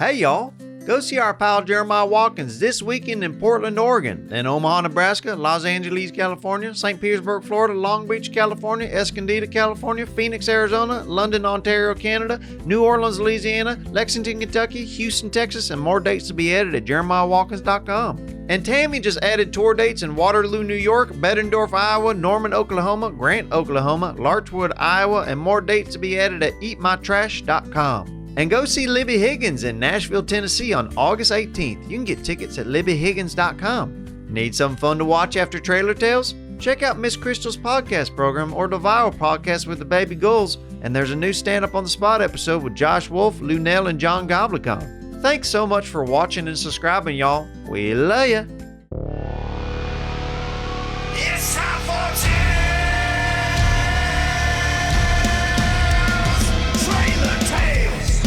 Hey y'all, go see our pal Jeremiah Watkins this weekend in Portland, Oregon, then Omaha, Nebraska, Los Angeles, California, St. Petersburg, Florida, Long Beach, California, Escondido, California, Phoenix, Arizona, London, Ontario, Canada, New Orleans, Louisiana, Lexington, Kentucky, Houston, Texas, and more dates to be added at jeremiahwatkins.com. And Tammy just added tour dates in Waterloo, New York, Bettendorf, Iowa, Norman, Oklahoma, Grant, Oklahoma, Larchwood, Iowa, and more dates to be added at eatmytrash.com. And go see Libbie Higgins in Nashville, Tennessee on August 18th. You can get tickets at libbiehiggins.com. Need something fun to watch after Trailer Tales? Check out Miss Crystal's podcast program or the Viral Podcast with the Baby Gulls. And there's a new Stand Up on the Spot episode with Josh Wolf, Lou Nell, and John Goblicon. Thanks so much for watching and subscribing, y'all. We love ya. It's time for Trailer Tales.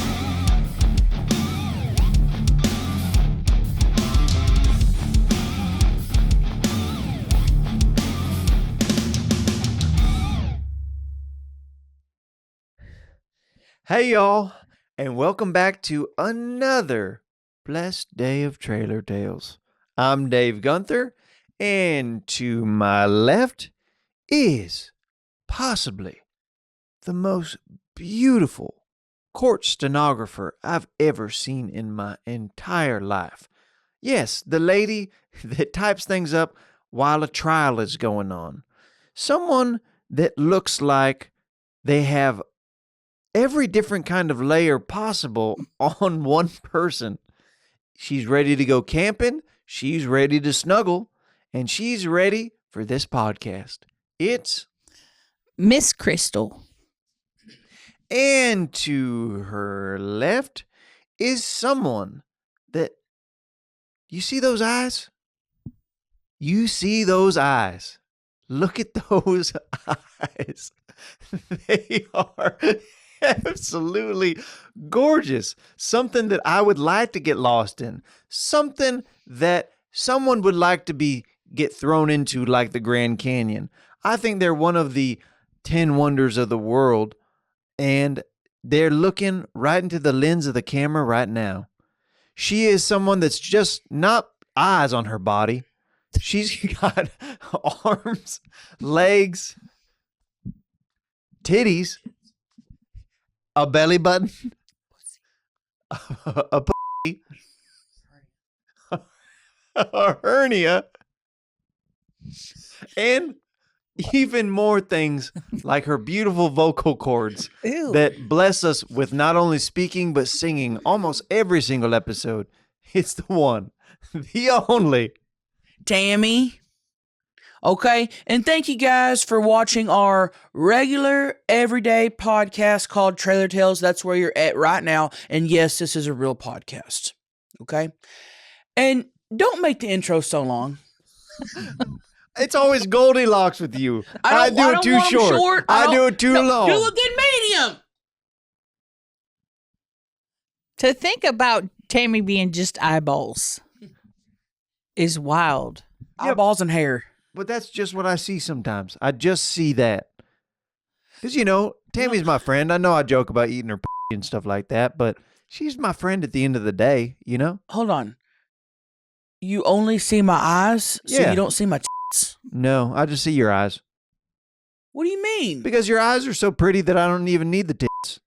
Hey y'all, and welcome back to another blessed day of Trailer Tales. I'm Dave Gunther, and to my left is possibly the most beautiful court stenographer I've ever seen in my entire life. Yes, the lady that types things up while a trial is going on. Someone that looks like they have every different kind of layer possible on one person. She's ready to go camping, she's ready to snuggle, and she's ready for this podcast. It's Miss Crystal. And to her left is someone that, you see those eyes? You see those eyes. Look at those eyes. They are absolutely gorgeous. Something that I would like to get lost in. Something that someone would like to get thrown into, like the Grand Canyon. I think they're one of the 10 wonders of the world, and they're looking right into the lens of the camera right now. She is someone that's just not eyes on her body. She's got arms, legs, titties, a belly button, a pussy, a hernia, and even more things like her beautiful vocal cords that bless us with not only speaking but singing almost every single episode. It's the one, the only Tammy. Okay, and thank you guys for watching our regular everyday podcast called Trailer Tales. That's where you're at right now. And yes, this is a real podcast. Okay? And don't make the intro so long. It's always Goldilocks with you. I do it too short. I do it too long. Do a good medium. To think about Tammy being just eyeballs is wild. Eyeballs and hair. But that's just what I see sometimes. I just see that. Because, Tammy's my friend. I know I joke about eating her and stuff like that, but she's my friend at the end of the day, Hold on. You only see my eyes, so Yeah. you don't see my tits? No, I just see your eyes. What do you mean? Because your eyes are so pretty that I don't even need the tits.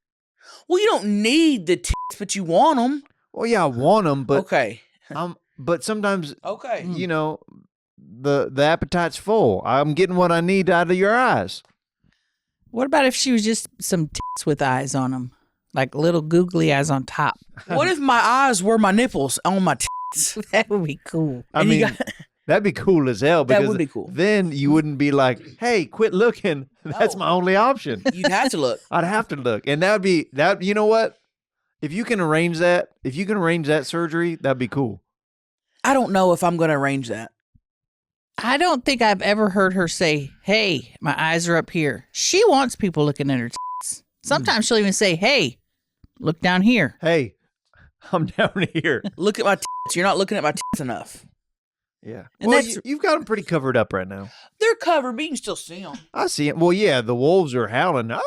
Well, you don't need the tits, but you want them. Well, yeah, I want them, but Okay. but sometimes, Okay. the appetite's full. I'm getting what I need out of your eyes. What about if she was just some tits with eyes on them? Like little googly eyes on top. What if my eyes were my nipples on my tits? That would be cool. I mean, that'd be cool as hell. That Because would be cool. Then you wouldn't be like, hey, quit looking. That's No. my only option. You'd have to look. I'd have to look. And you know what? If you can arrange that surgery, that'd be cool. I don't know if I'm going to arrange that. I don't think I've ever heard her say, hey, my eyes are up here. She wants people looking at her tits. Sometimes she'll even say, hey, look down here. Hey, I'm down here. Look at my tits. You're not looking at my tits enough. Yeah. And Well, that's- you've got them pretty covered up right now. They're covered, but you can still see them. I see it. Well, yeah, the wolves are howling. Oh!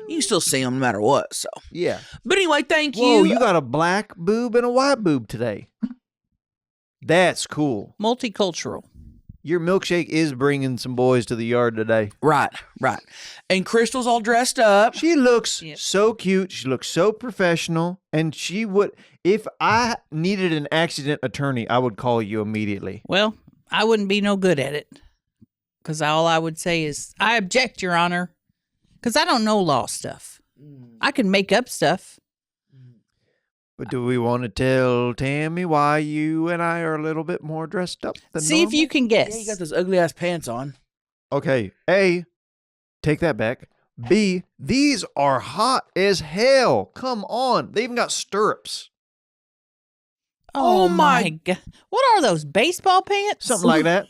You can still see them no matter what. So, Yeah. but anyway, thank Whoa, you. you got a black boob and a white boob today. That's cool. Multicultural. Your milkshake is bringing some boys to the yard today. Right. And Crystal's all dressed up. She looks Yep. so cute. She looks so professional. And she would, if I needed an accident attorney, I would call you immediately. Well, I wouldn't be no good at it. Because all I would say is, I object, Your Honor. Because I don't know law stuff. I can make up stuff. But do we want to tell Tammy why you and I are a little bit more dressed up than See if normal? you can guess. Yeah, you got those ugly ass pants on. Okay, A, take that back. B, these are hot as hell. Come on. They even got stirrups. Oh Oh my- my God. What are those, baseball pants? Something like that.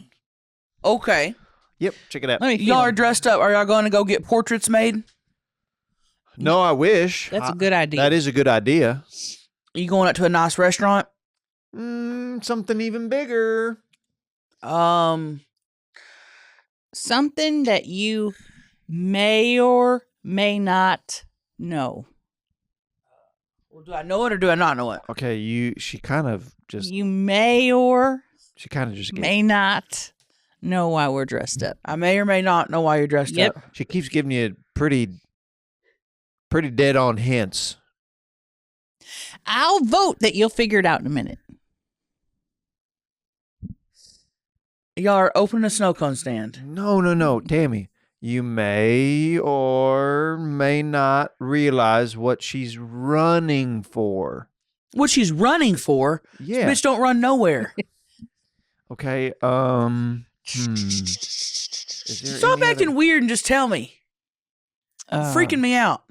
Okay. Yep, check it out. Let me feel Y'all are them. dressed up. Are y'all going to go get portraits made? No, I wish. That's a good idea. That is a good idea. Are you going out to a nice restaurant? Something even bigger. Something that you may or may not know. Well, do I know it or do I not know it? Okay, she kind of just You may or gave, may not know why we're dressed up. I may or may not know why you're dressed Yep. up. she keeps giving you pretty dead on hints. I'll vote that you'll figure it out in a minute. Y'all are opening a snow cone stand. No, Tammy. You may or may not realize what she's running for. What she's running for? Yeah. Bitch don't run nowhere. Okay. Is there Stop any acting other- weird and just tell me. Freaking me out.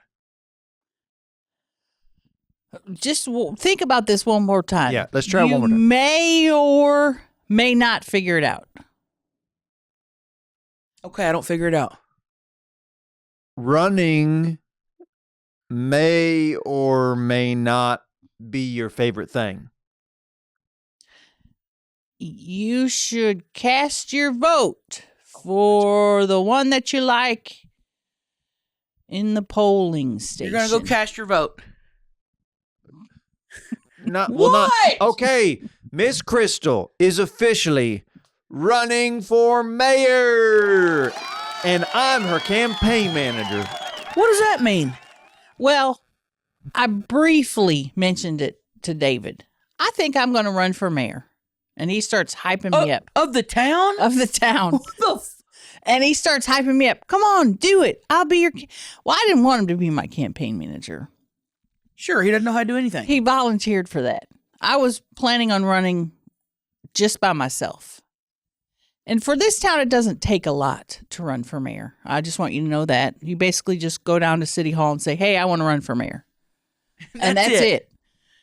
Just think about this one more time. Yeah, let's try it one more time. You may or may not figure it out. Okay, I don't figure it out. Running may or may not be your favorite thing. You should cast your vote for the one that you like in the polling station. You're going to go cast your vote. What? Okay, Miss Crystal is officially running for mayor, and I'm her campaign manager. What does that mean? Well, I briefly mentioned it to David. I think I'm going to run for mayor. And he starts hyping me up. Of the town? Of the town. And he starts hyping me up. Come on, do it. I'll be your... Well, I didn't want him to be my campaign manager. Sure, he doesn't know how to do anything. He volunteered for that. I was planning on running just by myself. And for this town, it doesn't take a lot to run for mayor. I just want you to know that. You basically just go down to City Hall and say, hey, I want to run for mayor. And that's it.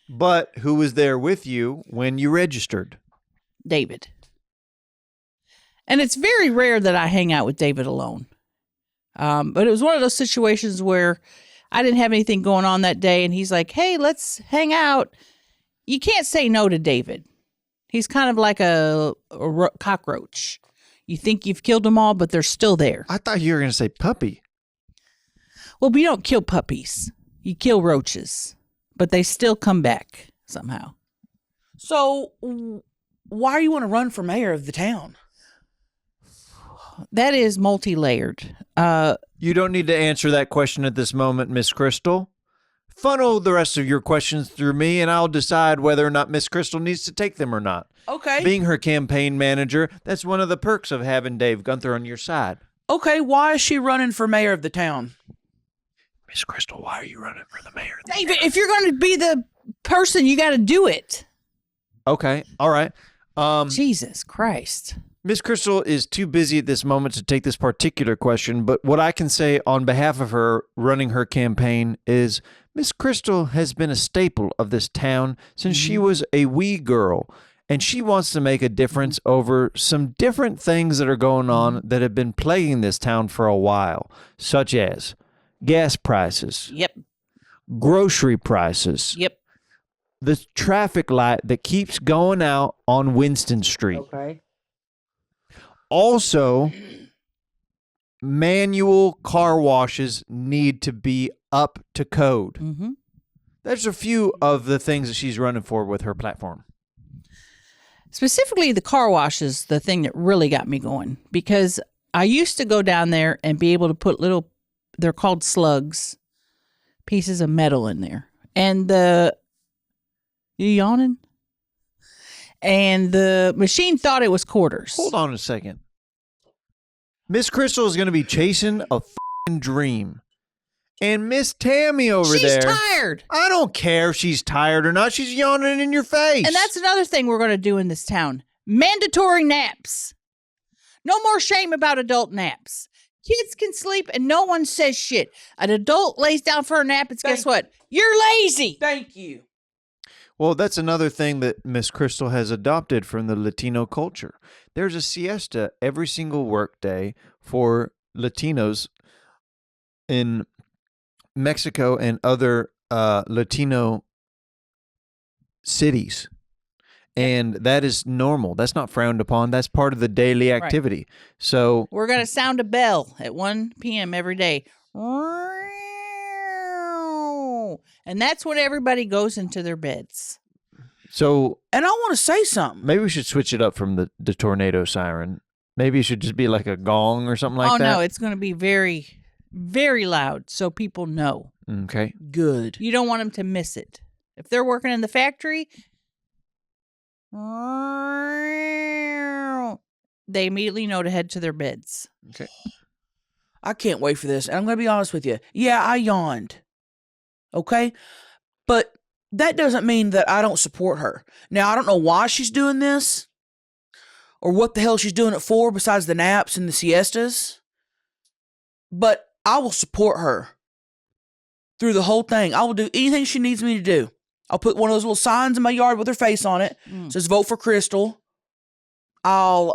But who was there with you when you registered? David. And it's very rare that I hang out with David alone. But it was one of those situations where I didn't have anything going on that day. And he's like, hey, let's hang out. You can't say no to David. He's kind of like a cockroach. You think you've killed them all, but they're still there. I thought you were going to say puppy. Well, we don't kill puppies. You kill roaches. But they still come back somehow. So, why do you want to run for mayor of the town? That is multi-layered. You don't need to answer that question at this moment, Miss Crystal. Funnel the rest of your questions through me, and I'll decide whether or not Miss Crystal needs to take them or not. Okay. Being her campaign manager, that's one of the perks of having Dave Gunther on your side. Okay, why is she running for mayor of the town? Miss Crystal, why are you running for the mayor? David, if you're going to be the person, you got to do it. Okay, all right. Jesus Christ. Miss Crystal is too busy at this moment to take this particular question, but what I can say on behalf of her running her campaign is Miss Crystal has been a staple of this town since she was a wee girl, and she wants to make a difference over some different things that are going on that have been plaguing this town for a while, such as gas prices, Yep. grocery prices, Yep. the traffic light that keeps going out on Winston Street. Okay. Also, manual car washes need to be up to code. Mm-hmm. There's a few of the things that she's running for with her platform. Specifically, the car wash is the thing that really got me going, because I used to go down there and be able to put they're called slugs, pieces of metal in there. And you yawning? And the machine thought it was quarters. Hold on a second. Miss Crystal is going to be chasing a f***ing dream. And Miss Tammy over there. She's tired. I don't care if she's tired or not. She's yawning in your face. And that's another thing we're going to do in this town. Mandatory naps. No more shame about adult naps. Kids can sleep and no one says shit. An adult lays down for a nap and guess what? You're lazy. Thank you. Well, that's another thing that Miss Crystal has adopted from the Latino culture. There's a siesta every single work day for Latinos in Mexico and other Latino cities. And that is normal. That's not frowned upon. That's part of the daily activity. Right. So we're going to sound a bell at 1 p.m. every day. And that's when everybody goes into their beds. So, and I want to say something. Maybe we should switch it up from the tornado siren. Maybe it should just be like a gong or something like that. Oh, no, it's going to be very, very loud so people know. Okay. Good. You don't want them to miss it. If they're working in the factory, they immediately know to head to their beds. Okay. I can't wait for this. And I'm going to be honest with you. Yeah, I yawned. Okay? But that doesn't mean that I don't support her. Now, I don't know why she's doing this or what the hell she's doing it for besides the naps and the siestas. But I will support her through the whole thing. I will do anything she needs me to do. I'll put one of those little signs in my yard with her face on it. Says vote for Crystal. I'll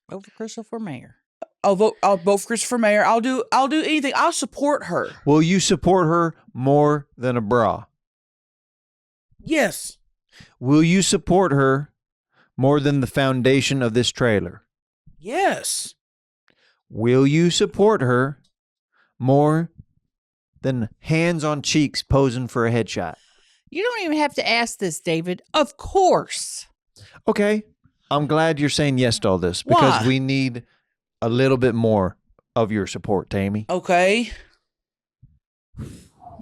vote for Crystal for mayor. I'll vote for Crystal for mayor. I'll do anything. I'll support her. Will you support her more than a bra? Yes. Will you support her more than the foundation of this trailer? Yes. Will you support her more than hands on cheeks posing for a headshot? You don't even have to ask this, David. Of course. Okay. I'm glad you're saying yes to all this because we need a little bit more of your support, Tammy. Okay.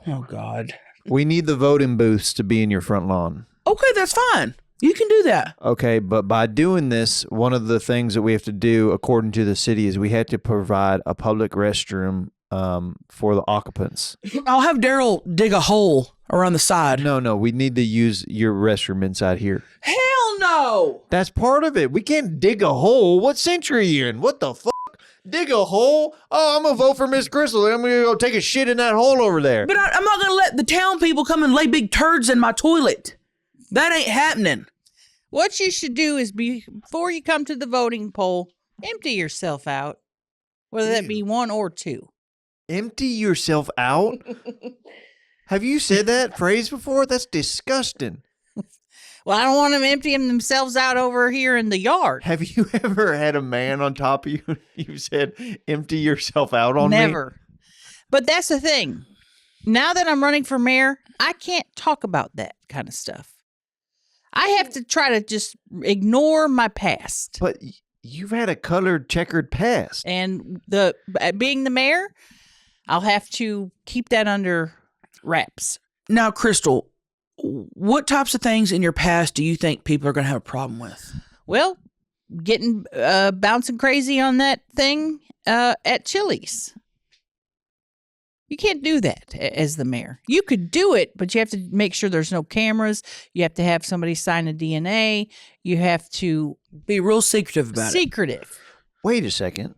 Oh, God. We need the voting booths to be in your front lawn. Okay, that's fine. You can do that. Okay, but by doing this, one of the things that we have to do, according to the city, is we have to provide a public restroom for the occupants. I'll have Daryl dig a hole around the side. No, we need to use your restroom inside here. Hell no! That's part of it. We can't dig a hole. What century are you in? What the fuck? Dig a hole? Oh, I'm going to vote for Miss Crystal. I'm going to go take a shit in that hole over there. But I'm not going to let the town people come and lay big turds in my toilet. That ain't happening. What you should do is before you come to the voting poll, empty yourself out, whether that be one or two. Empty yourself out? Have you said that phrase before? That's disgusting. Well, I don't want them emptying themselves out over here in the yard. Have you ever had a man on top of you? You said, empty yourself out on me? Never. But that's the thing. Now that I'm running for mayor, I can't talk about that kind of stuff. I have to try to just ignore my past. But you've had a colored, checkered past. And being the mayor, I'll have to keep that under wraps. Now, Crystal, what types of things in your past do you think people are going to have a problem with? Well, getting bouncing crazy on that thing at Chelcie's. You can't do that as the mayor. You could do it, but you have to make sure there's no cameras. You have to have somebody sign a DNA. You have to be real secretive about it. Wait a second.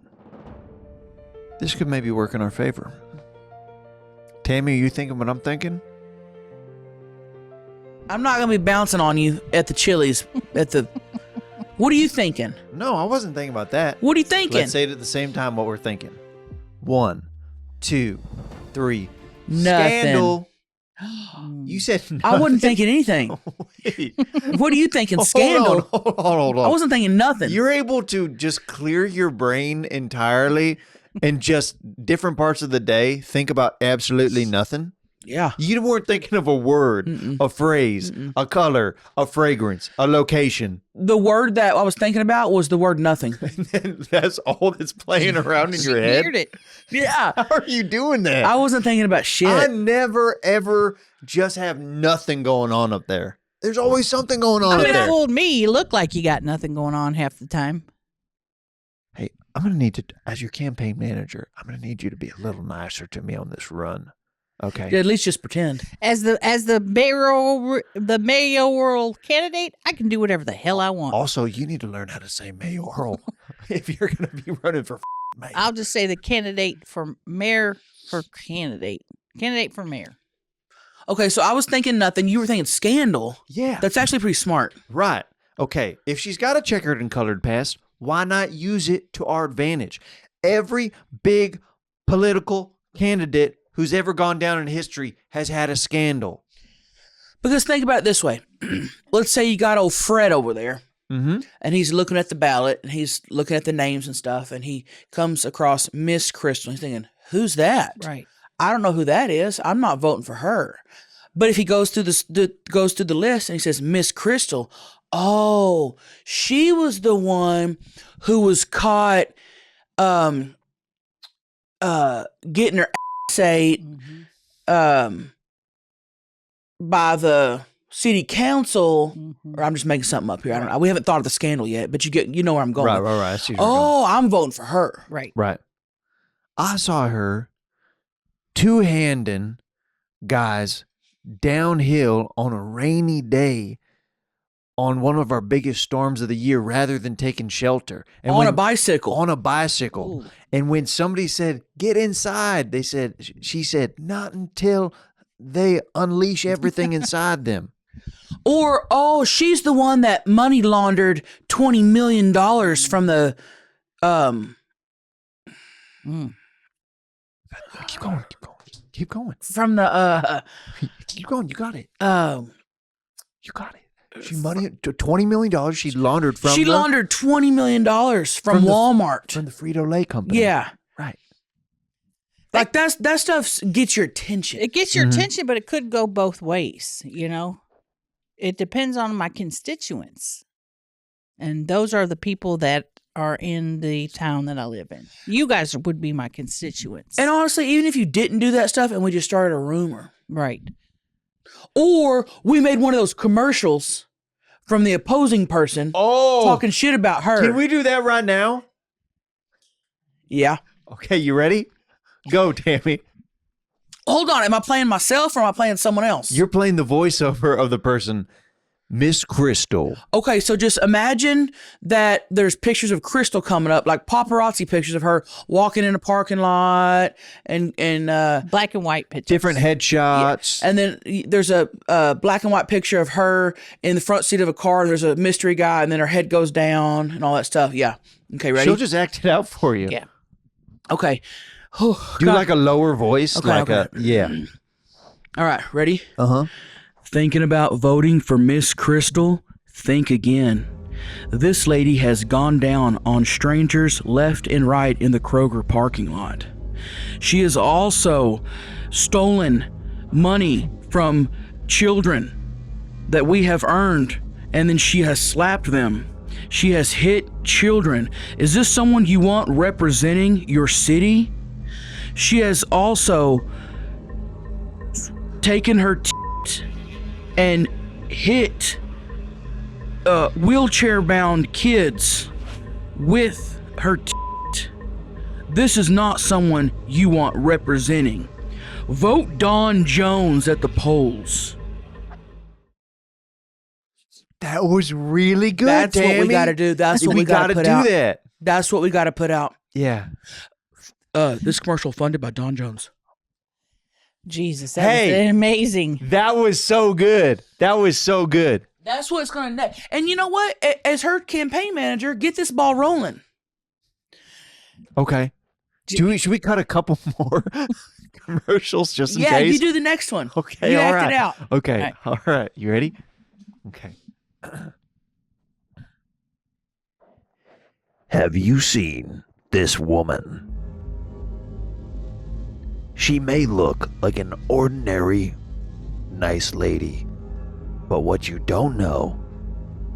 This could maybe work in our favor. Tammy, are you thinking what I'm thinking? I'm not going to be bouncing on you at the Chili's. What are you thinking? No, I wasn't thinking about that. What are you thinking? Let's say it at the same time what we're thinking. 1, 2, 3. Nothing. Scandal. You said nothing. I wasn't thinking anything. Wait. What are you thinking? Scandal? Hold on. I wasn't thinking nothing. You're able to just clear your brain entirely and just different parts of the day think about absolutely nothing. Yeah. You weren't thinking of a word, a phrase, a color, a fragrance, a location. The word that I was thinking about was the word nothing. And that's all that's playing around in your head. Weird it. Yeah. How are you doing that? I wasn't thinking about shit. I never, ever just have nothing going on up there. There's always something going on You up could have there. fooled me. You look like you got nothing going on half the time. Hey, I'm going to need to, as your campaign manager, I'm going to need you to be a little nicer to me on this run. Okay. Yeah, at least just pretend. As the mayoral candidate, I can do whatever the hell I want. Also, you need to learn how to say mayoral if you're going to be running for mayor. I'll just say the candidate for mayor for candidate. Candidate for mayor. Okay, so I was thinking nothing. You were thinking scandal. Yeah. That's actually pretty smart. Right. Okay. If she's got a checkered and colored past, why not use it to our advantage? Every big political candidate who's ever gone down in history has had a scandal. Because think about it this way. Let's say you got old Fred over there, and he's looking at the ballot, and he's looking at the names and stuff, and he comes across Miss Crystal. He's thinking, who's that? Right. I don't know who that is. I'm not voting for her. But if he goes through the list and he says Miss Crystal, oh, she was the one who was caught getting her ass ate by the city council, or I'm just making something up here. I don't know. We haven't thought of the scandal yet, but you know where I'm going. Right. I see where you're going. Oh, I'm voting for her. Right. Right. I saw her two-handing guys downhill on a rainy day on one of our biggest storms of the year rather than taking shelter. And On a bicycle. On a bicycle. Ooh. And when somebody said, get inside, she said, not until they unleash everything inside them. Or, oh, she's the one that money laundered $20 million from the, Keep going. from the, Keep going. You got it. You got it. She $20 million she laundered from she laundered $20 million from Walmart. From the Frito-Lay company. Yeah. Right. Like that stuff gets your attention. It gets your attention, but it could go both ways, you know? It depends on my constituents. And those are the people that are in the town that I live in. You guys would be my constituents. And honestly, even if you didn't do that stuff and we just started a rumor. right. Or we made one of those commercials from the opposing person talking shit about her. Can we do that right now? Yeah. Okay, you ready? Go, Tammy. Hold on. Am I playing myself or am I playing someone else? You're playing the voiceover of the person, Miss Crystal. Okay, so just imagine that there's pictures of Crystal coming up, like paparazzi pictures of her walking in a parking lot and Black and white pictures. Different headshots. and then there's a black and white picture of her in the front seat of a car. There's a mystery guy, and then her head goes down and all that stuff. Yeah. Okay, ready? She'll just act it out for you. Yeah. Okay. Do like a lower voice. Okay, like okay. yeah. All right, ready? Uh-huh. Thinking about voting for Miss Crystal? Think again. This lady has gone down on strangers left and right in the Kroger parking lot. She has also stolen money from children that we have earned, and then she has slapped them. She has hit children. Is this someone you want representing your city? She has also taken her and hit wheelchair-bound kids with her This is not someone you want representing. Vote Dawn Jones at the polls. That was really good, That's Tammy. what we got to do. That's what we got to put do out. that. That's what we got to put out. Yeah. This commercial funded by Dawn Jones. Jesus, that was amazing. That was so good. That was so good. That's what it's going to. And you know what? As her campaign manager, get this ball rolling. Okay. Should we cut a couple more commercials just in Yeah, case? you do the next one. Okay, you all act right. it out. Okay, all right. You ready? Okay. Have you seen this woman? She may look like an ordinary, nice lady, but what you don't know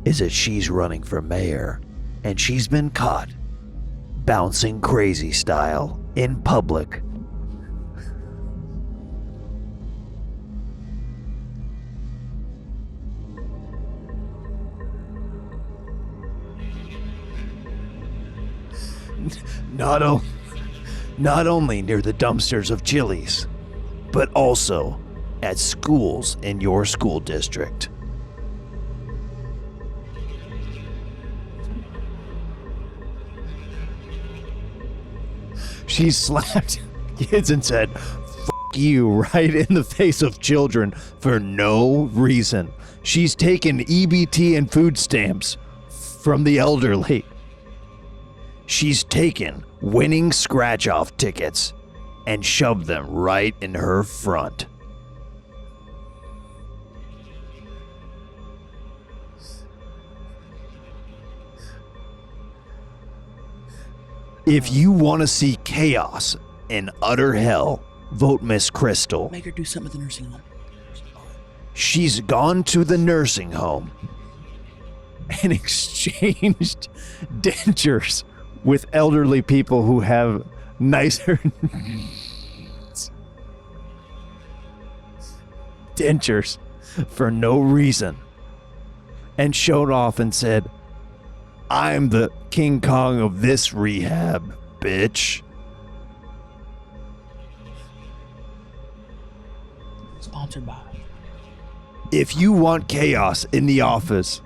is that she's running for mayor, and she's been caught bouncing crazy style in public. Not only near the dumpsters of Chili's, but also at schools in your school district. She slapped kids and said, "F you," right in the face of children for no reason. She's taken EBT and food stamps from the elderly. She's taken winning scratch-off tickets and shoved them right in her front. If you want to see chaos and utter hell, vote Miss Crystal. Make her do something at the nursing home. She's gone to the nursing home and exchanged dentures with elderly people who have nicer dentures for no reason, and showed off and said, "I'm the King Kong of this rehab, bitch." Sponsored by. If you want chaos in the office,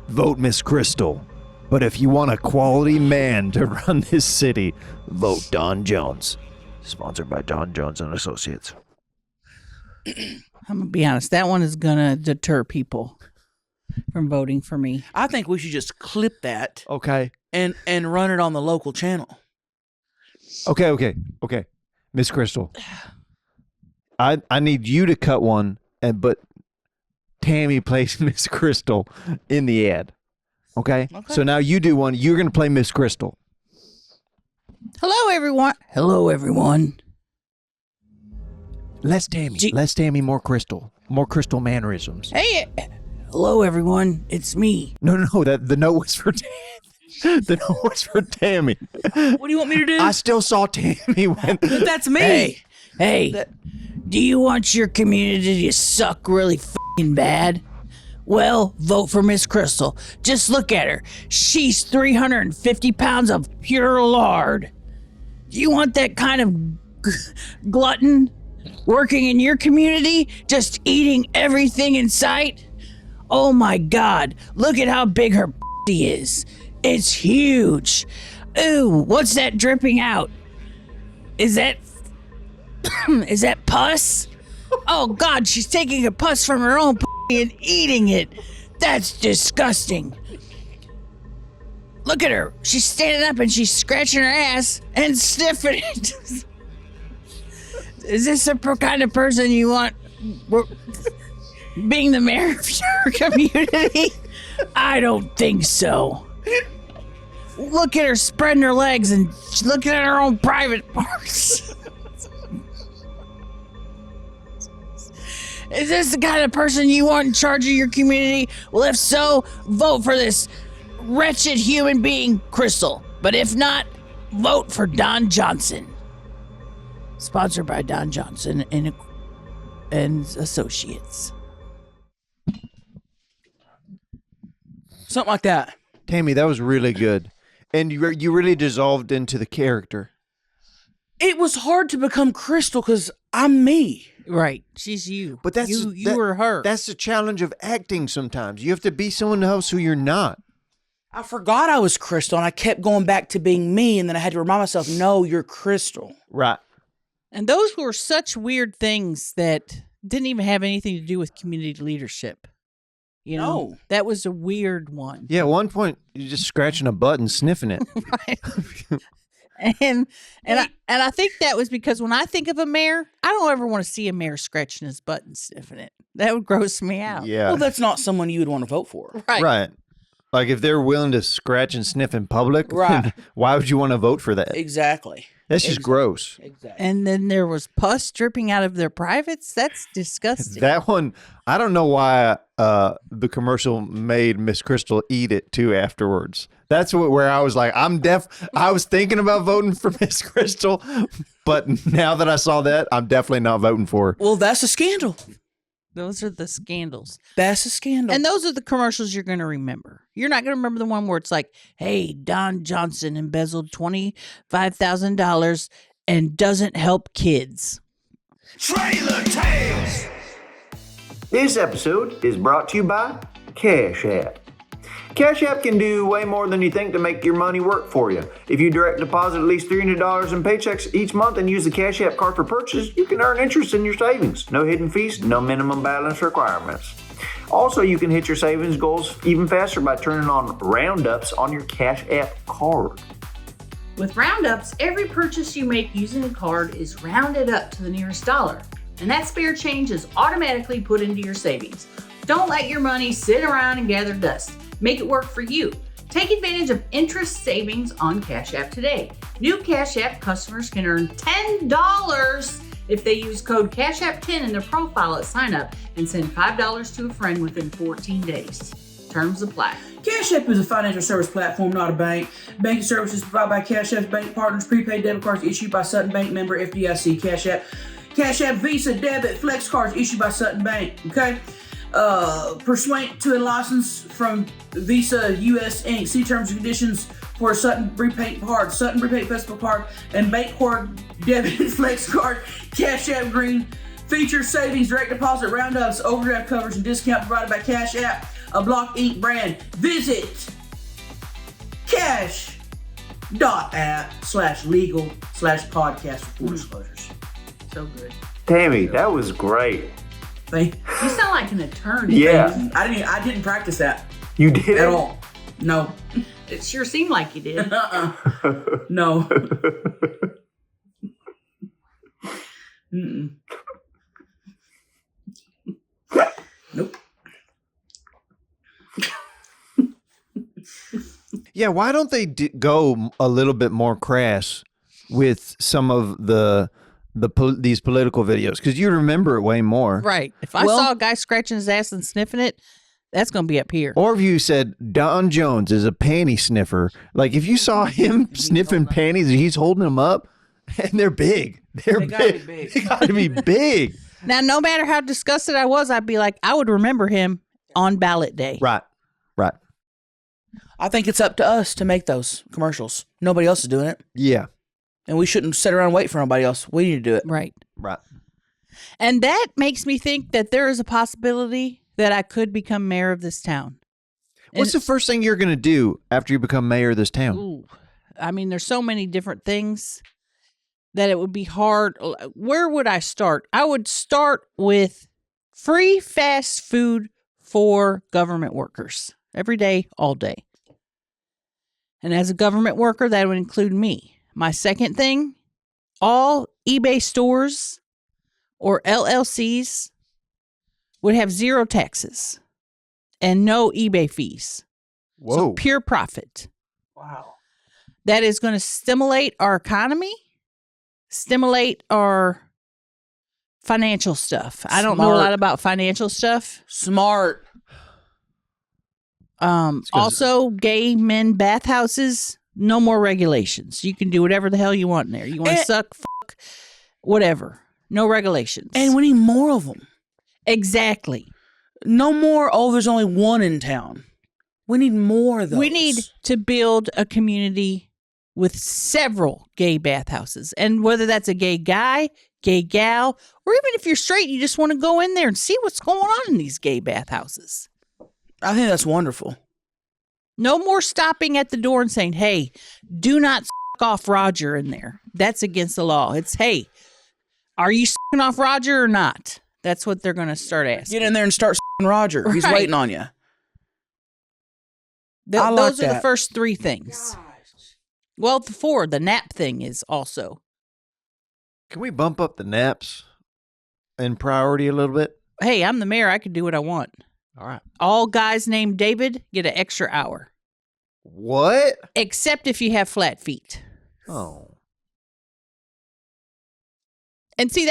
vote Miss Crystal. But if you want a quality man to run this city, vote Don Jones. Sponsored by Don Jones and Associates. I'm gonna be honest. That one is gonna deter people from voting for me. I think we should just clip that Okay. and run it on the local channel. Okay. Miss Crystal. I need you to cut one, but Tammy plays Miss Crystal in the ad. Okay? So now you do one. You're going to play Miss Crystal. Hello, everyone. Hello, everyone. Less Tammy, more Crystal. More Crystal mannerisms. Hey, hello, everyone. It's me. No. The note was for Tammy. The note was for Tammy. What do you want me to do? I still saw Tammy when... But that's me. Hey, do you want your community to suck really f***ing bad? Well, vote for Miss Crystal. Just look at her. She's 350 pounds of pure lard. Do you want that kind of glutton working in your community, just eating everything in sight? Oh my God, look at how big her is. It's huge. Ooh, what's that dripping out? Is that pus? Oh God, she's taking a pus from her own and eating it. That's disgusting. Look at her. She's standing up and she's scratching her ass and sniffing it. Is this the kind of person you want being the mayor of your community? I don't think so. Look at her spreading her legs and looking at her own private parts. Is this the kind of person you want in charge of your community? Well, if so, vote for this wretched human being, Crystal. But if not, vote for Don Johnson. Sponsored by Don Johnson and Associates. Something like that. Tammy, that was really good. And you really dissolved into the character. It was hard to become Crystal because I'm me. Right. She's you. But that's you were her. That's the challenge of acting sometimes. You have to be someone else who you're not. I forgot I was Crystal, and I kept going back to being me, and then I had to remind myself, no, you're Crystal. Right. And those were such weird things that didn't even have anything to do with community leadership. You know, No. that was a weird one. Yeah, at one point, you're just scratching a butt and sniffing it. Right. And I think that was because when I think of a mayor, I don't ever want to see a mayor scratching his butt and sniffing it. That would gross me out. Yeah. Well, that's not someone you would want to vote for. Right. Right. Like if they're willing to scratch and sniff in public, Right. why would you want to vote for that? Exactly. That's just gross. Exactly. And then there was pus dripping out of their privates. That's disgusting. That one, I don't know why the commercial made Miss Crystal eat it too afterwards. That's where I was like, I was thinking about voting for Miss Crystal, but now that I saw that, I'm definitely not voting for her. Well, that's a scandal. Those are the scandals. That's a scandal. And those are the commercials you're going to remember. You're not going to remember the one where it's like, hey, Don Johnson embezzled $25,000 and doesn't help kids. Trailer Tales. This episode is brought to you by Cash App. Cash App can do way more than you think to make your money work for you. If you direct deposit at least $300 in paychecks each month and use the Cash App card for purchase, you can earn interest in your savings. No hidden fees, no minimum balance requirements. Also, you can hit your savings goals even faster by turning on roundups on your Cash App card. With roundups, every purchase you make using a card is rounded up to the nearest dollar, and that spare change is automatically put into your savings. Don't let your money sit around and gather dust. Make it work for you. Take advantage of interest savings on Cash App today. New Cash App customers can earn $10 if they use code CashApp10 in their profile at sign up and send $5 to a friend within 14 days. Terms apply. Cash App is a financial service platform, not a bank. Banking services provided by Cash App's bank partners. Prepaid debit cards issued by Sutton Bank, member FDIC. Cash App Visa debit flex cards issued by Sutton Bank. Okay. Pursuant to a license from Visa US Inc. See terms and conditions for a Sutton Prepaid card, Sutton Prepaid Festival card, and bank card debit flex card. Cash App Green features savings, direct deposit, roundups, overdraft coverage, and discount provided by Cash App, a Block Inc. brand. Visit cash.app/legal/podcast for full disclosures. So good. Tammy, that was great. Thank You sound like an attorney. Yeah. I didn't practice that You did at all. No. It sure seemed like you did. No. Mm-mm. Nope. Yeah, why don't they go a little bit more crass with some of these political videos? Because you remember it way more. Right. If I saw a guy scratching his ass and sniffing it, that's going to be up here. Or if you said Don Jones is a panty sniffer, like if you saw him sniffing panties and he's holding them up, and they're big. They gotta be big. They gotta be big. Now, no matter how disgusted I was, I'd be like, I would remember him on ballot day. Right. I think it's up to us to make those commercials. Nobody else is doing it. Yeah. And we shouldn't sit around and wait for nobody else. We need to do it. Right. Right. And that makes me think that there is a possibility that I could become mayor of this town. What's the first thing you're going to do after you become mayor of this town? Ooh, I mean, there's so many different things that it would be hard. Where would I start? I would start with free fast food for government workers every day, all day. And as a government worker, that would include me. My second thing, all eBay stores or LLCs would have zero taxes and no eBay fees. Whoa. So pure profit. Wow. That is going to stimulate our economy, stimulate our financial stuff. I don't know a lot about financial stuff. Smart. Also, gay men bathhouses, no more regulations. You can do whatever the hell you want in there. You want to suck, fuck, whatever. No regulations. And we need more of them. Exactly. No more, there's only one in town. We need more of those. We need to build a community with several gay bathhouses. And whether that's a gay guy, gay gal, or even if you're straight, you just want to go in there and see what's going on in these gay bathhouses. I think that's wonderful. No more stopping at the door and saying, hey, do not suck off Roger in there. That's against the law. It's, hey, are you sucking off Roger or not? That's what they're going to start asking. Get in there and start s***ing Roger. He's Right. waiting on you. Th- I like those are the that. first three things. Well, the four, the nap thing is also. Can we bump up the naps in priority a little bit? Hey, I'm the mayor. I can do what I want. All right. All guys named David get an extra hour, What? except if you have flat feet. Oh. And see,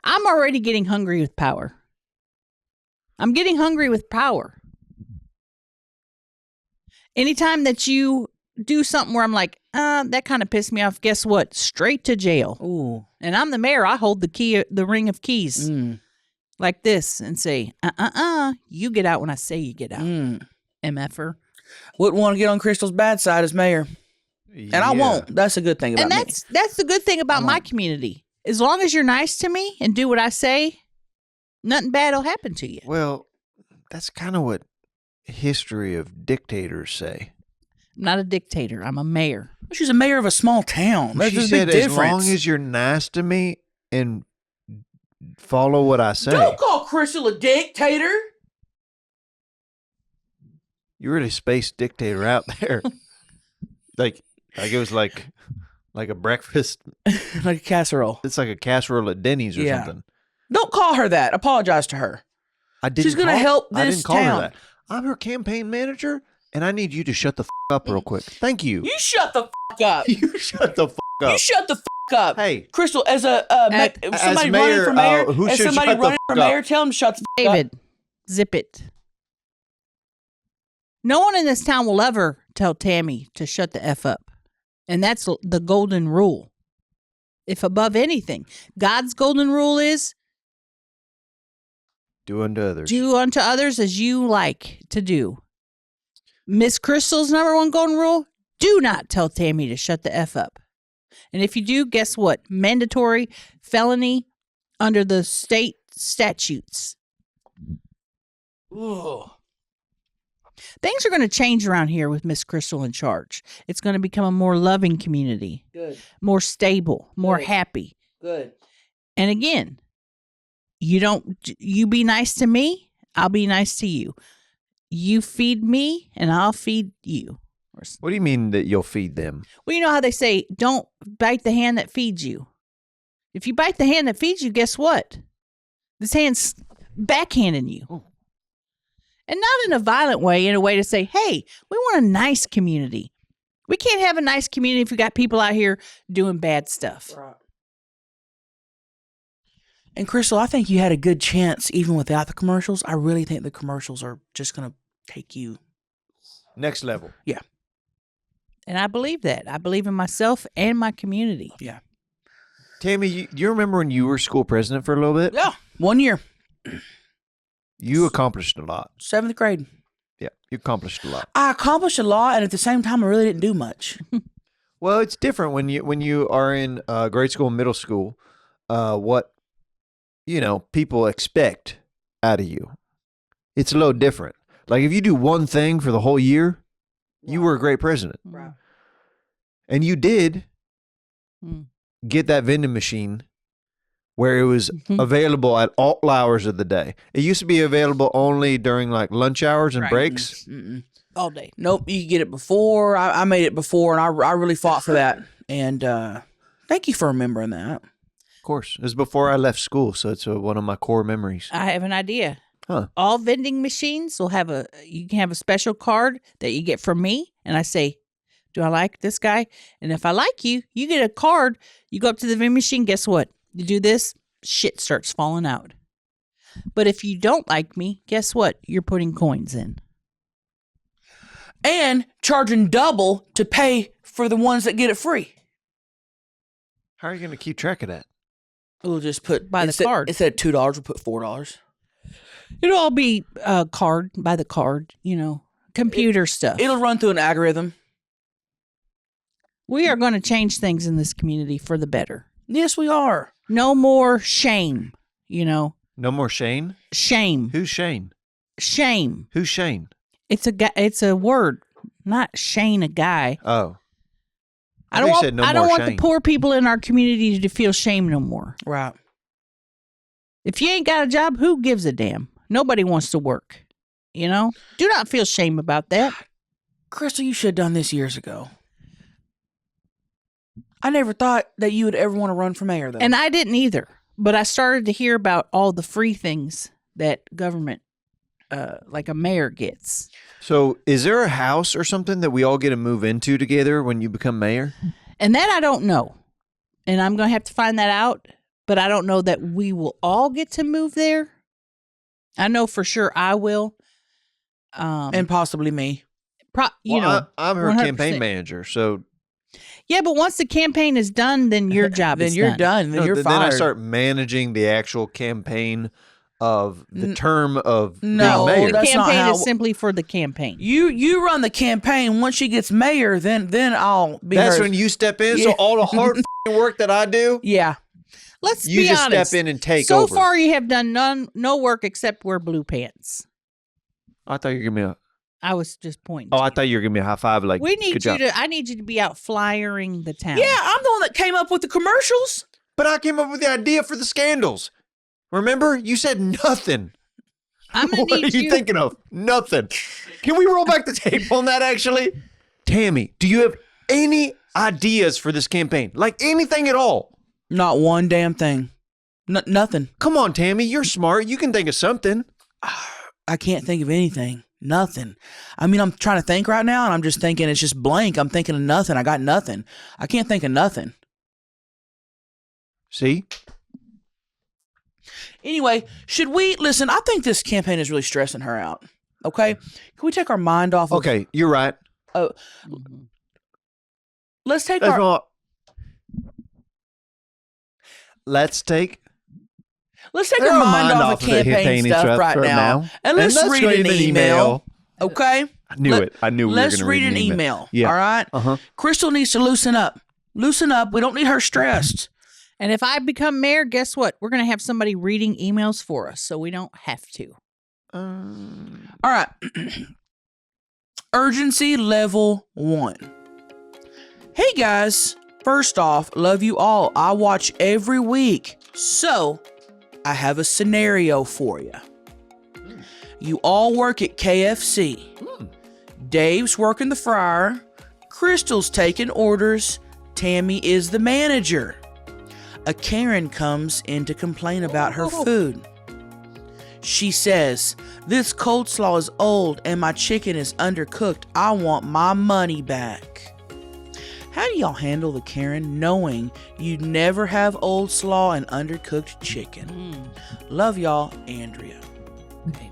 I'm already getting hungry with power. I'm getting hungry with power. Anytime that you do something where I'm like, that kind of pissed me off, guess what? Straight to jail. Ooh. And I'm the mayor. I hold the ring of keys like this and say, you get out when I say you get out. MFer. Wouldn't want to get on Crystal's bad side as mayor. And I won't. That's a good thing about me. That's the good thing about my community. As long as you're nice to me and do what I say, nothing bad will happen to you. Well, that's kind of what history of dictators say. I'm not a dictator. I'm a mayor. She's a mayor of a small town. There's She a said, big difference. as long as you're nice to me and follow what I say. Don't call Crystal a dictator. You really spaced dictator out there. like it was like a breakfast. Like a casserole. It's like a casserole at Denny's or something. Don't call her that. Apologize to her. I didn't. She's gonna help I this didn't call town. her that. I'm her campaign manager, and I need you to shut the up real quick. Thank you. You shut the up. You shut the up. You shut the up. Hey, Crystal, as a somebody mayor, running for mayor, who as should somebody shut the running for up? mayor, tell him to shut the David, up. zip it. No one in this town will ever tell Tammy to shut the F up. And that's the golden rule. If above anything, God's golden rule is do unto others. do unto others as you like to do. Miss Crystal's number one golden rule, do not tell Tammy to shut the F up. And if you do, guess what? Mandatory felony under the state statutes. Ooh. Things are going to change around here with Miss Crystal in charge. It's going to become a more loving community. Good. More stable, more Good. happy. Good. And again, you be nice to me, I'll be nice to you. You feed me and I'll feed you. What do you mean that you'll feed them? Well, you know how they say, don't bite the hand that feeds you. If you bite the hand that feeds you, guess what? This hand's backhanding you. Ooh. And not in a violent way, in a way to say, hey, we want a nice community. We can't have a nice community if we got people out here doing bad stuff. Right. And Crystal, I think you had a good chance even without the commercials. I really think the commercials are just going to take you Next level. Yeah. And I believe that. I believe in myself and my community. Yeah. Tammy, you remember when you were school president for a little bit? Yeah. 1 year. You accomplished a lot. 7th grade. Yeah, you accomplished a lot. I accomplished a lot, and at the same time, I really didn't do much. Well, it's different when you are in grade school and middle school. What people expect out of you, it's a little different. Like if you do one thing for the whole year, you were a great president, Right. and you did Mm. get that vending machine where it was available at all hours of the day. It used to be available only during like lunch hours and Right. breaks. Mm-mm. All day. Nope, you could get it before. I made it before, and I really fought for that. And thank you for remembering that. Of course, it was before I left school, so it's one of my core memories. I have an idea. Huh. All vending machines will have you can have a special card that you get from me. And I say, do I like this guy? And if I like you, you get a card. You go up to the vending machine. Guess what? You do this, shit starts falling out. But if you don't like me, guess what? You're putting coins in. And charging double to pay for the ones that get it free. How are you going to keep track of that? We'll just put By the card. Instead of $2, we'll put $4. It'll all be card by the card, computer stuff. It'll run through an algorithm. We are going to change things in this community for the better. Yes, we are. No more shame, No more Shane? Shame. Who's Shane? Shame. Who's Shane? It's a word, not Shane a guy. Oh. I don't thought you want said no I don't more want the Shane. poor people in our community to feel shame no more. Right. If you ain't got a job, who gives a damn? Nobody wants to work. Do not feel shame about that. Crystal, you should have done this years ago. I never thought that you would ever want to run for mayor, though. And I didn't either. But I started to hear about all the free things that government, like a mayor, gets. So is there a house or something that we all get to move into together when you become mayor? And that I don't know. And I'm going to have to find that out. but I don't know that we will all get to move there. I know for sure I will. And possibly me. I'm her 100%. campaign manager, so Yeah, but once the campaign is done, then your job Then is you're done. done. Then you're then fired. I start managing the actual campaign of the term of No, being mayor. The that's not campaign how- is simply for the campaign. You run the campaign. Once she gets mayor, then I'll be That's her. when you step in. Yeah. So all the hard f***ing work that I do, Yeah. Let's you be just honest. step in and take so over. far, you have done no work except wear blue pants. I thought you were giving me a. I was just pointing. Oh, to I you. thought you were giving me a high five. Like, We need good you job. to. I need you to be out flyering the town. Yeah, I'm the one that came up with the commercials. But I came up with the idea for the scandals. Remember, you said nothing. I'm gonna What are need you thinking of? Nothing. Can we roll back the tape on that? Actually, Tammy, do you have any ideas for this campaign? Like anything at all? Not one damn thing. Nothing. Come on, Tammy, you're smart. You can think of something. I can't think of anything. Nothing. I mean, I'm trying to think right now, and I'm just thinking it's just blank. I'm thinking of nothing. I got nothing. I can't think of nothing. See? Anyway, should we listen? I think this campaign is really stressing her out. Okay, can we take our mind off? Okay, you're right. Let's take That's our. all. Let's take Our mind off of the campaign stuff right for now. And let's read read an email. Okay? I knew it. I knew we were going Let's to read an email. Yeah. All right? Uh-huh. Crystal needs to loosen up. Loosen up. We don't need her stressed. And if I become mayor, guess what? We're going to have somebody reading emails for us, so we don't have to. All right. Urgency level 1. Hey guys. First off, love you all. I watch every week. So, I have a scenario for you. You all work at KFC. Dave's working the fryer. Crystal's taking orders. Tammy is the manager. A Karen comes in to complain about her food. She says, "This coleslaw is old and my chicken is undercooked. I want my money back." How do y'all handle the Karen knowing you never have old slaw and undercooked chicken? Love y'all, Andrea. Okay.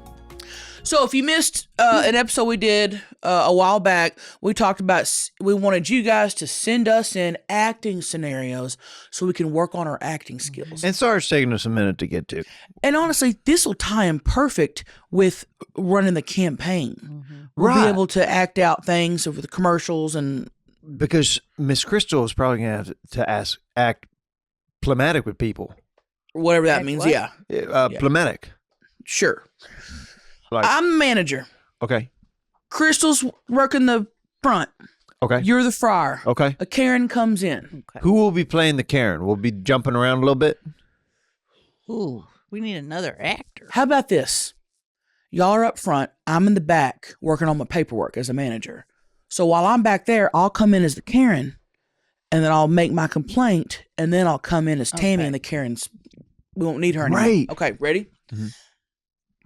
So if you missed an episode we did a while back, we talked about, we wanted you guys to send us in acting scenarios so we can work on our acting skills. And sorry it's taking us a minute to get to. And honestly, this will tie in perfect with running the campaign. We'll be Right. able to act out things over the commercials and Because Miss Crystal is probably going to have to act phlegmatic with people. whatever that Act means. what? Yeah, Phlegmatic. sure. Like, I'm the manager. okay. Crystal's working the front. Okay. You're the fryer. Okay. A Karen comes in. Who will be playing the Karen? We'll be jumping around a little bit. Ooh, we need another actor. How about this? Y'all are up front. I'm in the back working on my paperwork as a manager. So while I'm back there, I'll come in as the Karen, and then I'll make my complaint, and then I'll come in as Tammy, Okay. and the Karen's, we won't need her anymore. Right. Okay, ready?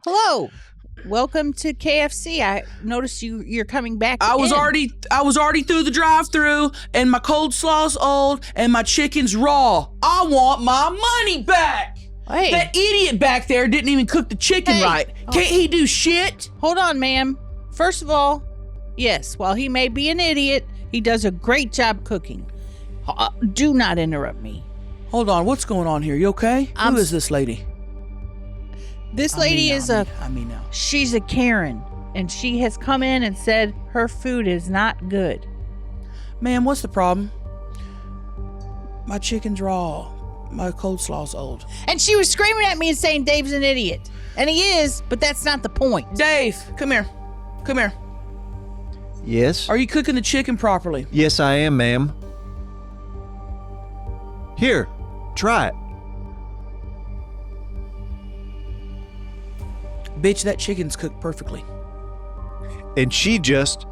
Hello. Welcome to KFC. I noticed you're coming back. I was in. already through the drive-through, and my cold slaw's old, and my chicken's raw. I want my money back. Hey, That idiot back there didn't even cook the chicken Hey. right. Can't he do shit? hold on, ma'am. First of all, yes, while he may be an idiot, he does a great job cooking. Do not interrupt me. Hold on, what's going on here? You okay? I'm Who is this lady? This lady I mean now. she's a Karen, and she has come in and said her food is not good. Ma'am, what's the problem? My chicken's raw. My cold slaw's old. And she was screaming at me and saying Dave's an idiot. And he is, but that's not the point. Dave, come here. Come here. Yes. Are you cooking the chicken properly? Yes, I am, ma'am. Here, try it. Bitch, that chicken's cooked perfectly. And she just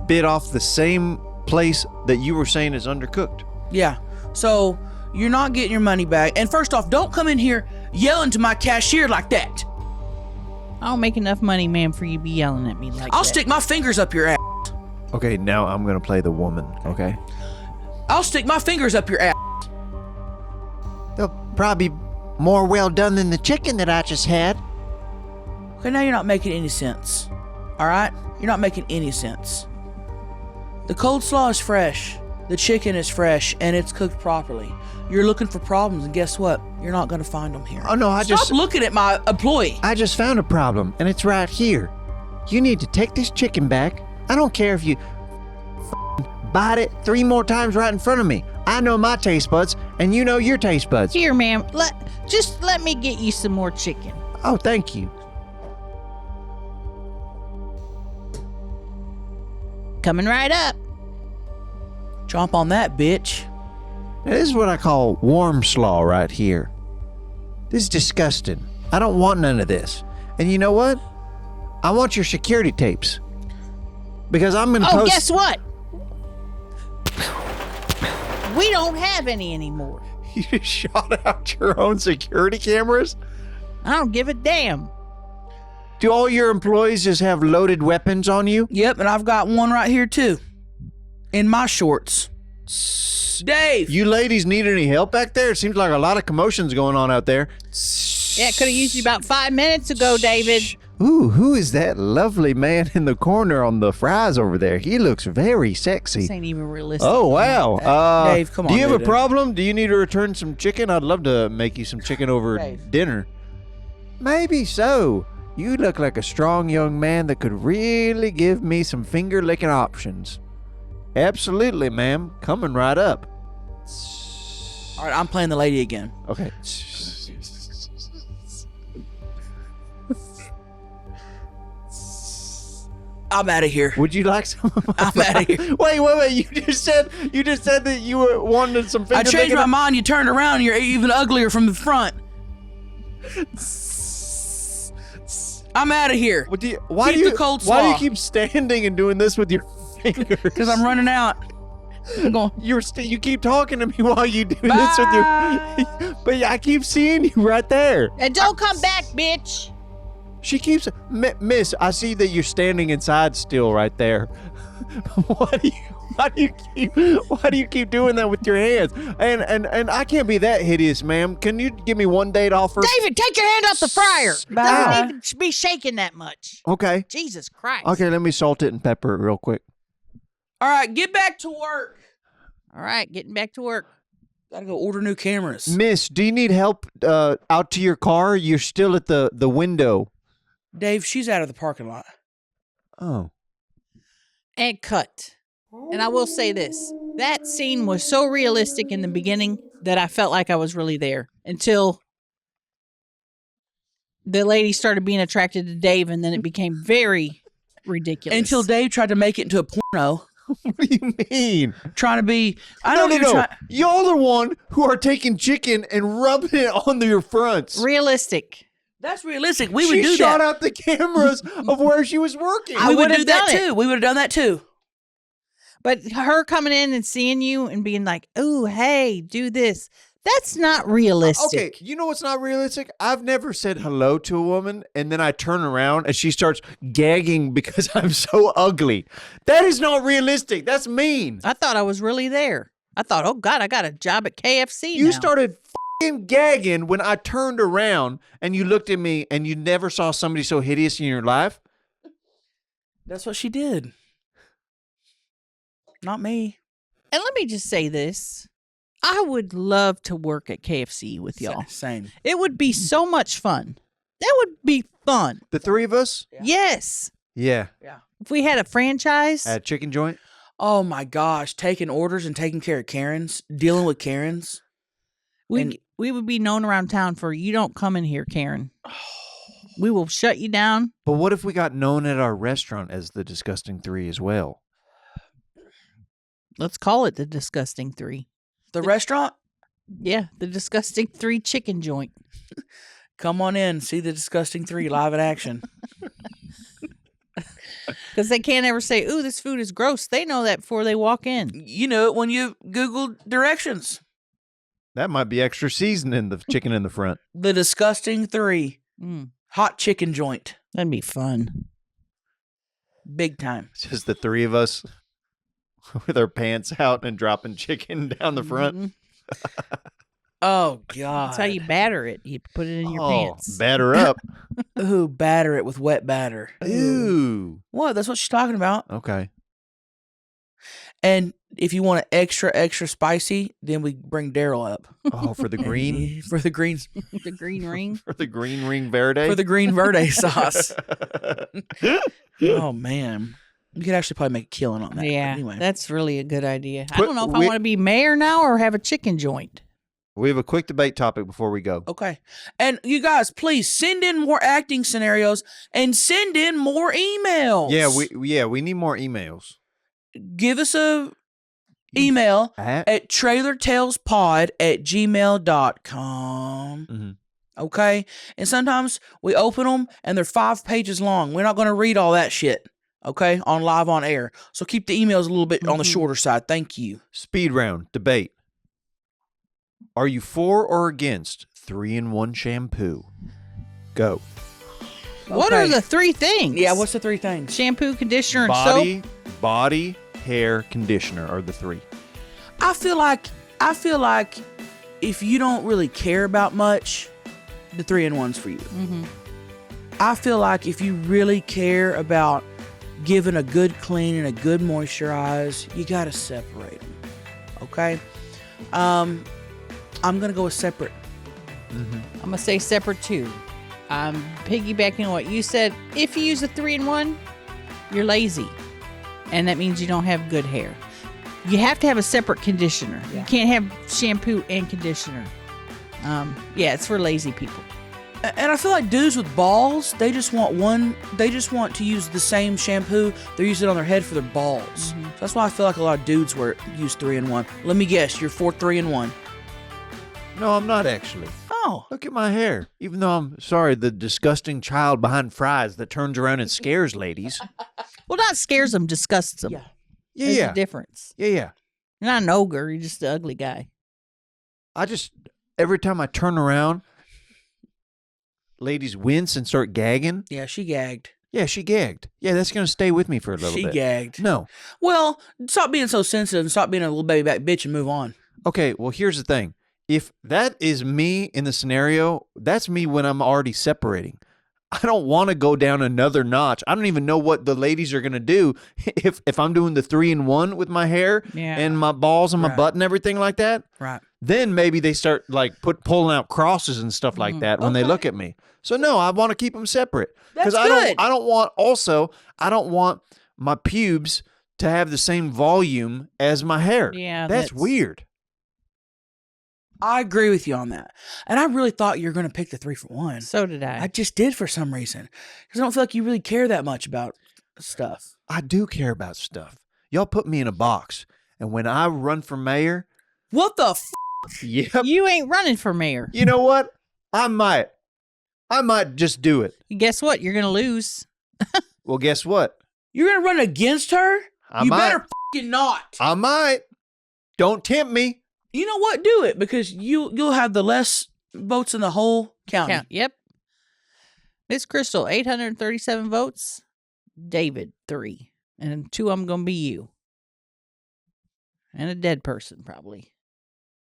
bit off the same place that you were saying is undercooked. Yeah. So you're not getting your money back. And first off, don't come in here yelling to my cashier like that. I don't make enough money, ma'am, for you to be yelling at me like I'll that. stick my fingers up your ass. Okay, now I'm going to play the woman, okay? I'll stick my fingers up your ass. Probably more well done than the chicken that I just had. Okay, now you're not making any sense. All right? You're not making any sense. The cold slaw is fresh. The chicken is fresh, and it's cooked properly. You're looking for problems, and guess what? You're not going to find them here. Oh, no, Stop looking at my employee. I just found a problem, and it's right here. You need to take this chicken back. I don't care if you bite it 3 more times right in front of me. I know my taste buds, and you know your taste buds. Here, ma'am. Just let me get you some more chicken. Oh, thank you. Coming right up. Chomp on that, bitch. Now, this is what I call warm slaw right here. This is disgusting. I don't want none of this. And you know what? I want your security tapes. Because I'm going to post... Guess what? We don't have any anymore. You just shot out your own security cameras? I don't give a damn. Do all your employees just have loaded weapons on you? Yep, and I've got one right here, too. In my shorts. Dave! You ladies need any help back there? It seems like a lot of commotion's going on out there. Yeah, it could have used you about 5 minutes ago, David. Ooh, who is that lovely man in the corner on the fries over there? He looks very sexy. This ain't even realistic. Oh, wow. Dave, come on. Do you have a dude. problem? Do you need to return some chicken? I'd love to make you some chicken over Dave. dinner. Maybe so. You look like a strong young man that could really give me some finger-licking options. Absolutely, ma'am. Coming right up. All right, I'm playing the lady again. Okay. I'm out of here. Would you like some? I'm out of here. Wait. You just said that you were wanted some finger I changed my mind. You turned around. You're even uglier from the front. I'm out of here. Why Keep the cold Why do you slaw. keep standing and doing this with your fingers? Because I'm running out. I'm going. You keep talking to me while you do this with your. But I keep seeing you right there. And don't come back, bitch. She keeps, Miss. I see that you're standing inside still, right there. Why do you keep doing that with your hands? And I can't be that hideous, ma'am. Can you give me one date offer? David, take your hand off the fryer. Doesn't need to be shaking that much. Okay. Jesus Christ. Okay, let me salt it and pepper it real quick. All right, get back to work. All right, getting back to work. Gotta go order new cameras. Miss, do you need help out to your car? You're still at the window. Dave, she's out of the parking lot. Oh. And cut. And I will say this. That scene was so realistic in the beginning that I felt like I was really there until the lady started being attracted to Dave, and then it became very ridiculous. Until Dave tried to make it into a porno. What do you mean? Trying to be... I know you're trying... Y'all are one who are taking chicken and rubbing it on your fronts. realistic. That's realistic. We would She do shot that. out the cameras of where she was working. We would would've do that done it. too. We would have done that too. But her coming in and seeing you and being like, "Oh, hey, do this." That's not realistic. Okay, you know what's not realistic? I've never said hello to a woman and then I turn around and she starts gagging because I'm so ugly. That is not realistic. That's mean. I thought I was really there. I thought, "Oh God, I got a job at KFC You now." started fucking gagging when I turned around and you looked at me and you never saw somebody so hideous in your life. That's what she did. Not me. And let me just say this. I would love to work at KFC with y'all. Same. It would be so much fun. That would be fun. The three of us? Yes. Yeah. If we had a franchise. At a chicken joint? Oh my gosh. Taking orders and taking care of Karens. Dealing with Karens. We would be known around town for, "You don't come in here, Karen. We will shut you down." But what if we got known at our restaurant as the Disgusting Three as well? Let's call it the Disgusting Three. The restaurant? Yeah, the Disgusting Three chicken joint. Come on in. See the Disgusting Three live in action. Because they can't ever say, "Ooh, this food is gross." They know that before they walk in. You know it when you Google directions. That might be extra seasoning, the chicken in the front. The Disgusting Three. Hot chicken joint. That'd be fun. Big time. It's just the three of us with our pants out and dropping chicken down the front. Oh, God. That's how you batter it. You put it in your pants. Batter up. Ooh, batter it with wet batter. Ooh. What? That's what she's talking about. Okay. And if you want it extra spicy, then we bring Daryl up. Oh, for the green? For the greens. The green ring. For the green ring verde? For the green verde sauce. Oh, man. You could actually probably make a killing on that. Yeah, Anyway. that's really a good idea. I But don't know if I we- want to be mayor now or have a chicken joint. We have a quick debate topic before we go. Okay. And you guys, please send in more acting scenarios and send in more emails. Yeah, we need more emails. Give us a email At? at trailertalespod@gmail.com. Mhm. Okay? And sometimes we open them and they're 5 pages long. We're not going to read all that shit. Okay? On live on air. So keep the emails a little bit on the shorter side. Thank you. Speed round debate. Are you for or against 3-in-1 shampoo? Go. What Okay. are the 3 things? Yeah, what's the 3 things? Shampoo, conditioner, and soap? Body, hair, conditioner are the 3. I feel like if you don't really care about much, the 3-in-1's for you. Mm-hmm. I feel like if you really care about giving a good clean and a good moisturize, you got to separate them. Okay? I'm going to go with separate. I'm going to say separate too. I'm piggybacking on what you said. If you use a 3-in-1, you're lazy. And that means you don't have good hair. You have to have a separate conditioner. Yeah. You can't have shampoo and conditioner. It's for lazy people. And I feel like dudes with balls, they just want to use the same shampoo. They're using it on their head for their balls. So that's why I feel like a lot of dudes use 3-in-1. Let me guess, you're for 3-in-1. No, I'm not actually. Oh. Look at my hair. Even though I'm sorry, the disgusting child behind fries that turns around and scares ladies. Well, not scares them, disgusts them. Yeah. There's Yeah. a difference. Yeah. You're not an ogre. You're just an ugly guy. Every time I turn around, ladies wince and start gagging. Yeah, she gagged. Yeah, she gagged. Yeah, that's going to stay with me for a little She bit. gagged. No. Well, stop being so sensitive and stop being a little baby back bitch and move on. Okay, well, here's the thing. If that is me in the scenario, that's me when I'm already separating. I don't want to go down another notch. I don't even know what the ladies are going to do if I'm doing the 3-in-1 with my hair and my balls and my Right. butt and everything like that. Right. Then maybe they start like pulling out crosses and stuff like that when they look at me. So no, I want to keep them separate That's I good. don't want my pubes to have the same volume as my hair. Yeah, that's that's- weird. I agree with you on that. And I really thought you were going to pick the 3-for-1. So did I. I just did for some reason. Because I don't feel like you really care that much about stuff. I do care about stuff. Y'all put me in a box, and when I run for mayor, What the f? yep. You ain't running for mayor. You know what? I might just do it. Guess what? You're going to lose. Well, guess what? You're going to run against her? I You might. better f***ing not. I might. Don't tempt me. You know what? Do it because you'll have the less votes in the whole county. Yep. Miss Crystal, 837 votes. David, 3. And 2 of them going to be you. And a dead person, probably.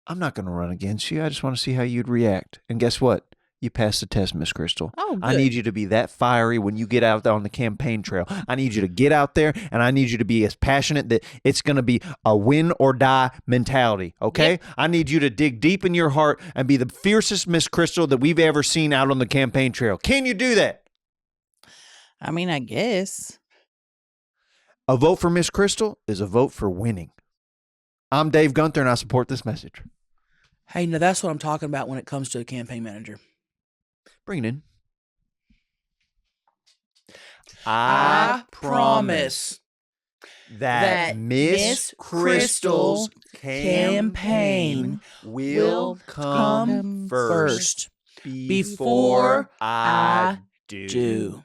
I'm not going to run against you. I just want to see how you'd react. And guess what? You passed the test, Miss Crystal. Oh, good. I need you to be that fiery when you get out there on the campaign trail. I need you to get out there, and I need you to be as passionate that it's going to be a win or die mentality, okay? Yep. I need you to dig deep in your heart and be the fiercest Miss Crystal that we've ever seen out on the campaign trail. Can you do that? I mean, I guess. A vote for Miss Crystal is a vote for winning. I'm Dave Gunther, and I support this message. Hey, now that's what I'm talking about when it comes to a campaign manager. Bring it in. I promise that Miss Crystal's campaign will come first before I do.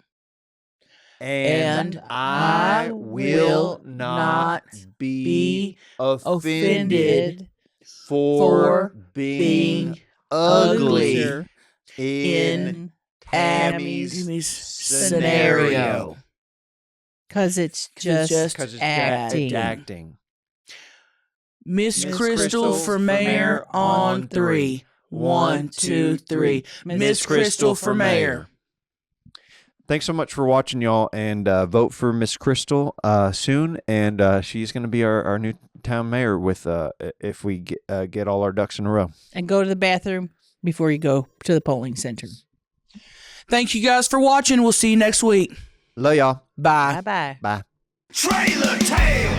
And I will not be offended for being ugly in Tammy's scenario. Because it's just, acting. Miss Crystal for mayor on 3. 1, 2, 3. Miss Crystal for mayor. Thanks so much for watching, y'all, and vote for Miss Crystal soon. And she's going to be our new town mayor with if we get all our ducks in a row. And go to the bathroom before you go to the polling center. Thank you guys for watching. We'll see you next week. Love y'all. Bye. Bye-bye. Bye. Trailer Tales.